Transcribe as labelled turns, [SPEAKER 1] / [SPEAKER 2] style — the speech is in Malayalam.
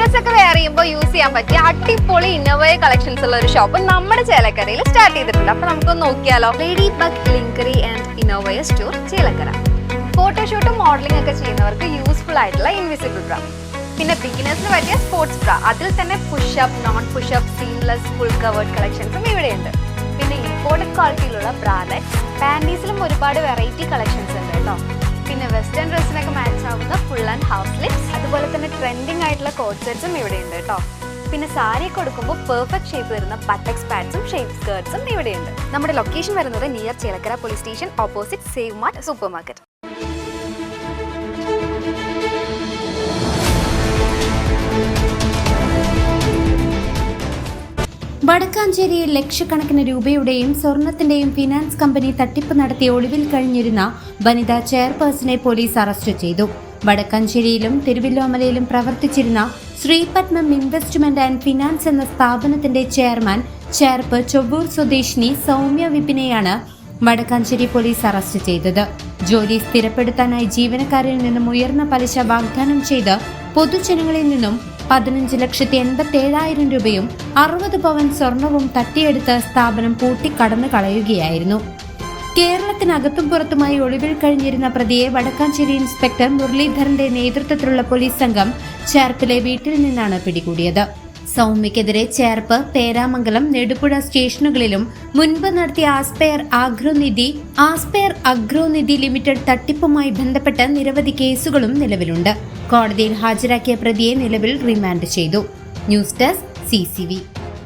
[SPEAKER 1] ഓഫീസ് ഒക്കെ വെയർ ചെയ്യുമ്പോൾ യൂസ് ചെയ്യാൻ പറ്റിയ അടിപൊളി ഇന്നോവയ കളക്ഷൻസ് ഉള്ള ഒരു ഷോപ്പ് നമ്മുടെ ചേലക്കരയിൽ സ്റ്റാർട്ട് ചെയ്തിട്ടുണ്ട്. അപ്പൊ നമുക്കൊന്ന് നോക്കിയാലോ. ലേഡി ബഗ് ലിങ്കറി ആൻഡ് ഇന്നോവയ സ്റ്റോർ ചേലക്കര. ഫോട്ടോഷൂട്ടും മോഡലിംഗ് ഒക്കെ ചെയ്യുന്നവർക്ക് യൂസ്ഫുൾ ആയിട്ടുള്ള ഇൻവിസിബിൾ ബ്രാ, പിന്നെ ബിഗിനേഴ്സിന് പറ്റിയ സ്പോർട്സ് ബ്രാ, അതിൽ തന്നെ push up, non push up, seamless, full covered കളക്ഷൻസും ഇവിടെയുണ്ട്. പിന്നെ ഇമ്പോർട്ടഡ് ക്വാളിറ്റിയിലുള്ള ബ്രാലെറ്റ്സ്, പാൻറ്റീസിലും ഒരുപാട് വെറൈറ്റി കളക്ഷൻസ് ഉണ്ട് കേട്ടോ. പിന്നെ വെസ്റ്റേൺ ഡ്രസ്സിനൊക്കെ മാച്ച് ആവുന്ന ഫുൾ ആൻഡ് ഹാഫ് സ്ലിപ്സ്, അതുപോലെ തന്നെ ട്രെൻഡിങ് ആയിട്ടുള്ള കോട്ട് സെറ്റ്സും ഇവിടെയുണ്ട് കേട്ടോ. പിന്നെ സാരി കൊടുക്കുമ്പോൾ പെർഫെക്റ്റ് ഷേപ്പ് വരുന്ന ബട്ടക്സ് പാഡ്സും ഷേപ്പ് സ്കേർട്സും ഇവിടെയുണ്ട്. നമ്മുടെ ലൊക്കേഷൻ വരുന്നത് near Chelakkara police station opposite Save Mart supermarket.
[SPEAKER 2] വടക്കാഞ്ചേരിയിൽ ലക്ഷക്കണക്കിന് രൂപയുടെയും സ്വർണത്തിന്റെയും ഫിനാൻസ് കമ്പനി തട്ടിപ്പ് നടത്തി ഒളിവിൽ കഴിഞ്ഞിരുന്ന വനിതാ ചെയർപേഴ്സണെ പോലീസ് അറസ്റ്റ് ചെയ്തു. വടക്കാഞ്ചേരിയിലും തിരുവല്ലോമലയിലും പ്രവർത്തിച്ചിരുന്ന ശ്രീപത്മം ഇൻവെസ്റ്റ്മെന്റ് ആൻഡ് ഫിനാൻസ് എന്ന സ്ഥാപനത്തിന്റെ ചെയർപ് ചൊവ്വൂർ സ്വദേശിനി സൗമ്യ വിപിനെയാണ് വടക്കാഞ്ചേരി പോലീസ് അറസ്റ്റ് ചെയ്തത്. ജോലി സ്ഥിരപ്പെടുത്താനായി ജീവനക്കാരിൽ നിന്നും ഉയർന്ന പലിശ വാഗ്ദാനം ചെയ്ത് പൊതുജനങ്ങളിൽ നിന്നും 15,87,000 രൂപയും 60 പവൻ സ്വർണവും തട്ടിയെടുത്ത് സ്ഥാപനം പൂട്ടിക്കടന്നു കളയുകയായിരുന്നു. കേരളത്തിനകത്തും പുറത്തുമായി ഒളിവിൽ കഴിഞ്ഞിരുന്ന പ്രതിയെ വടക്കാഞ്ചേരി ഇൻസ്പെക്ടർ മുരളീധരന്റെ നേതൃത്വത്തിലുള്ള പോലീസ് സംഘം ചേർപ്പിലെ വീട്ടിൽ നിന്നാണ് പിടികൂടിയത്. സൗമ്യക്കെതിരെ ചേർപ്പ്, പേരാമംഗലം, നെടുപുഴ സ്റ്റേഷനുകളിലും മുൻപ് നടത്തിയ ആസ്പെയർ അഗ്രോനിധി ലിമിറ്റഡ് തട്ടിപ്പുമായി ബന്ധപ്പെട്ട് നിരവധി കേസുകളും നിലവിലുണ്ട്. കോടതിയിൽ ഹാജരാക്കിയ പ്രതിയെ നിലവിൽ റിമാൻഡ് ചെയ്തു. News desk CCV.